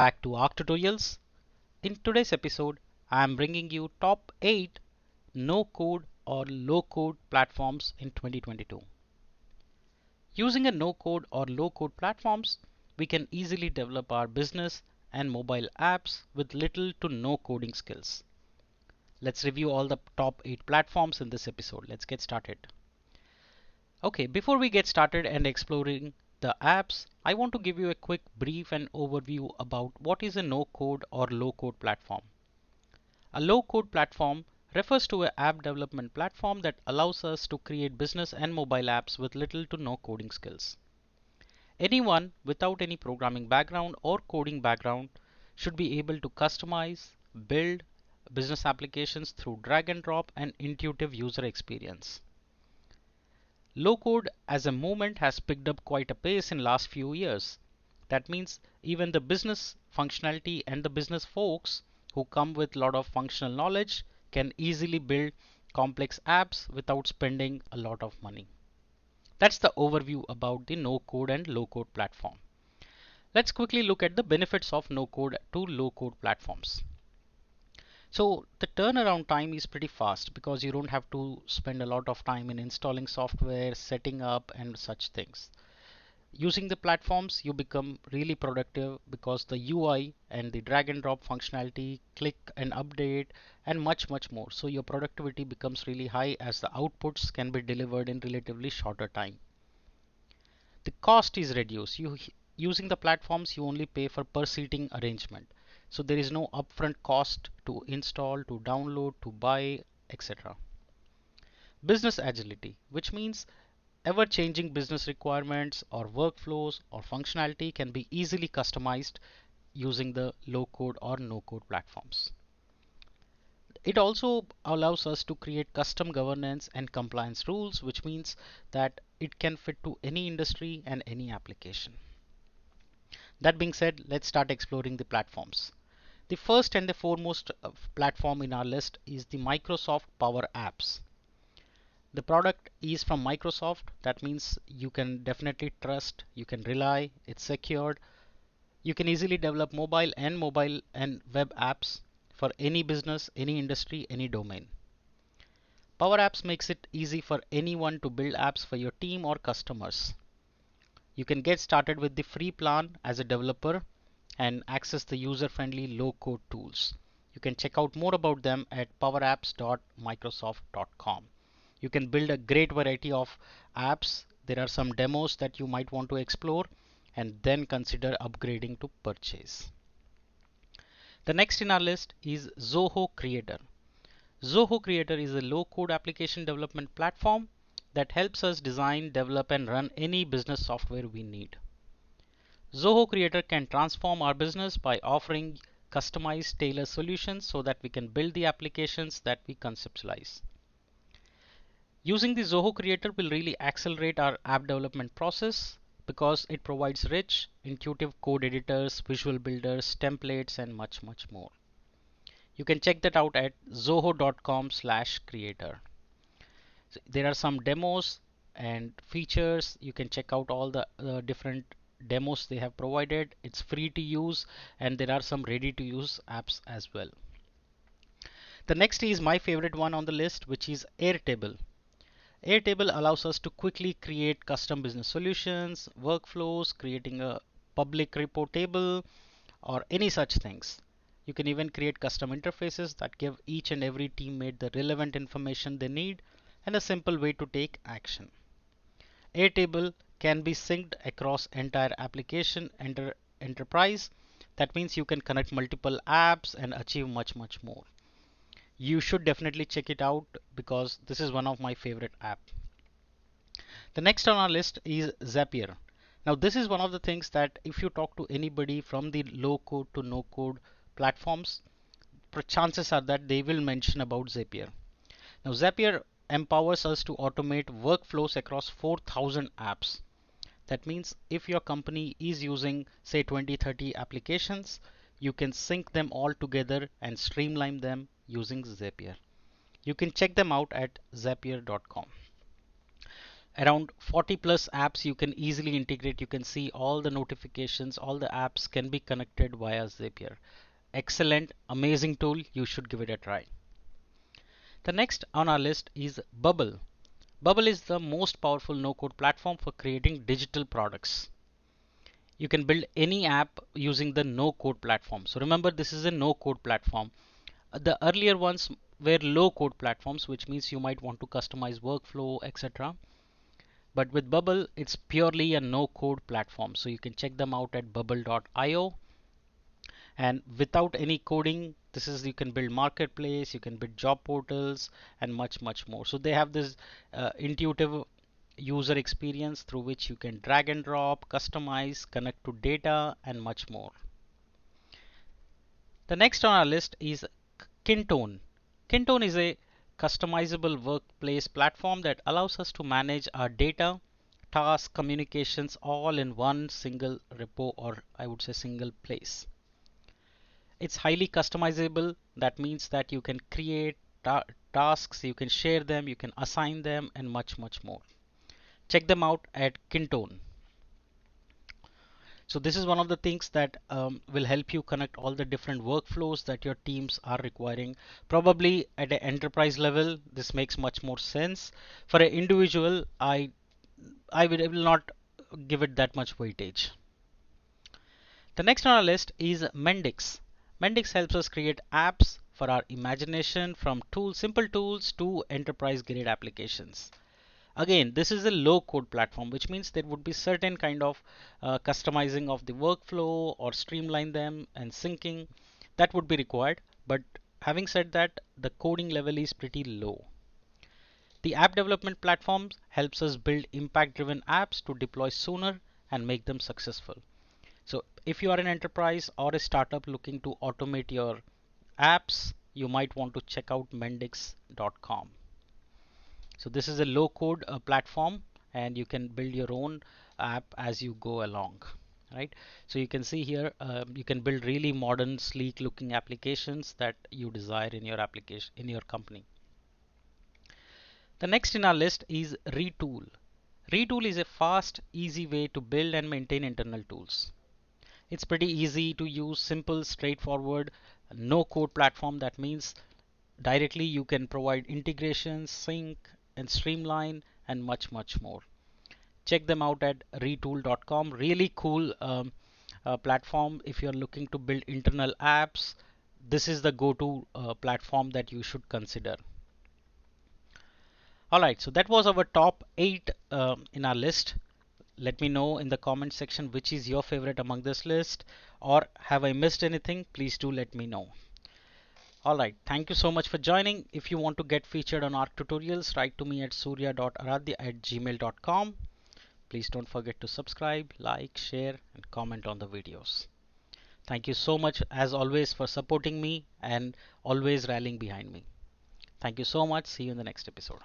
Back to Arc Tutorials. In today's episode, I am bringing you top 8 no-code or low-code platforms in 2022. Using a no-code or low-code platforms, we can easily develop our business and mobile apps with little to no coding skills. Let's review all the top 8 platforms in this episode. Let's get started. Okay, before we get started and exploring the apps, I want to give you a quick brief and overview about what is a no-code or low-code platform. A low-code platform refers to an app development platform that allows us to create business and mobile apps with little to no coding skills. Anyone without any programming background or coding background should be able to customize, build business applications through drag and drop and intuitive user experience. Low-code as a movement has picked up quite a pace in last few years. That means even the business functionality and the business folks who come with a lot of functional knowledge can easily build complex apps without spending a lot of money. That's the overview about the no-code and low-code platform. Let's quickly look at the benefits of no-code to low-code platforms. So the turnaround time is pretty fast because you don't have to spend a lot of time in installing software, setting up and such things. Using the platforms, you become really productive because the UI and the drag and drop functionality, click and update and much more. So your productivity becomes really high as the outputs can be delivered in relatively shorter time. The cost is reduced. Using the platforms, you only pay for per seating arrangement. So there is no upfront cost to install, to download, to buy, etc. Business agility, which means ever-changing business requirements or workflows or functionality can be easily customized using the low-code or no-code platforms. It also allows us to create custom governance and compliance rules, which means that it can fit to any industry and any application. That being said, let's start exploring the platforms. The first and the foremost platform in our list is the Microsoft Power Apps. The product is from Microsoft. That means you can definitely trust, you can rely, it's secured. You can easily develop mobile and web apps for any business, any industry, any domain. Power Apps makes it easy for anyone to build apps for your team or customers. You can get started with the free plan as a developer and access the user-friendly low-code tools. You can check out more about them at powerapps.microsoft.com. You can build a great variety of apps. There are some demos that you might want to explore and then consider upgrading to purchase. The next in our list is Zoho Creator. Zoho Creator is a low-code application development platform that helps us design, develop and run any business software we need. Zoho Creator can transform our business by offering customized tailored solutions so that we can build the applications that we conceptualize. Using the Zoho Creator will really accelerate our app development process because it provides rich, intuitive code editors, visual builders, templates, and much more. You can check that out at zoho.com/creator. So there are some demos and features. You can check out all the different demos they have provided. It's free to use and there are some ready to use apps as well. The next is my favorite one on the list, which is Airtable. Airtable allows us to quickly create custom business solutions, workflows, creating a public repo table or any such things. You can even create custom interfaces that give each and every teammate the relevant information they need and a simple way to take action. Airtable can be synced across entire application enterprise. That means you can connect multiple apps and achieve much more. You should definitely check it out because this is one of my favorite apps. The next on our list is Zapier. Now this is one of the things that if you talk to anybody from the low code to no code platforms, chances are that they will mention about Zapier. Now Zapier empowers us to automate workflows across 4,000 apps. That means if your company is using say 20-30 applications, you can sync them all together and streamline them using Zapier. You can check them out at zapier.com. Around 40 plus apps you can easily integrate. You can see all the notifications, all the apps can be connected via Zapier. Excellent, amazing tool. You should give it a try. The next on our list is Bubble. Bubble is the most powerful no-code platform for creating digital products. You can build any app using the no-code platform. So remember, this is a no-code platform. The earlier ones were low-code platforms, which means you might want to customize workflow, etc. But with Bubble, it's purely a no-code platform. So you can check them out at bubble.io. And without any coding, this is, you can build marketplace, you can build job portals, and much more. So they have this intuitive user experience through which you can drag and drop, customize, connect to data, and much more. The next on our list is Kintone. Kintone is a customizable workplace platform that allows us to manage our data, tasks, communications all in one single repo, or I would say single place. It's highly customizable. That means that you can create tasks, you can share them, you can assign them, and much more. Check them out at Kintone. So this is one of the things that will help you connect all the different workflows that your teams are requiring. Probably at an enterprise level, this makes much more sense. For an individual, I will not give it that much weightage. The next on our list is Mendix. Mendix helps us create apps for our imagination, from simple tools to enterprise grade applications. Again, this is a low code platform, which means there would be certain kind of customizing of the workflow or streamline them and syncing that would be required. But having said that, the coding level is pretty low. The app development platform helps us build impact driven apps to deploy sooner and make them successful. So if you are an enterprise or a startup looking to automate your apps, you might want to check out mendix.com. So this is a low code platform, and you can build your own app as you go along, right? So you can see here, you can build really modern, sleek looking applications that you desire in your application, in your company. The next in our list is Retool. Retool is a fast, easy way to build and maintain internal tools. It's pretty easy to use, simple, straightforward, no code platform. That means directly you can provide integration, sync, and streamline, and much more. Check them out at retool.com. Really cool platform if you're looking to build internal apps. This is the go-to platform that you should consider. Alright, so that was our top 8 in our list. Let me know in the comment section which is your favorite among this list, or have I missed anything? Please do let me know. Alright, thank you so much for joining. If you want to get featured on our tutorials, write to me at surya.aradhya@gmail.com. Please don't forget to subscribe, like, share, and comment on the videos. Thank you so much as always for supporting me and always rallying behind me. Thank you so much. See you in the next episode.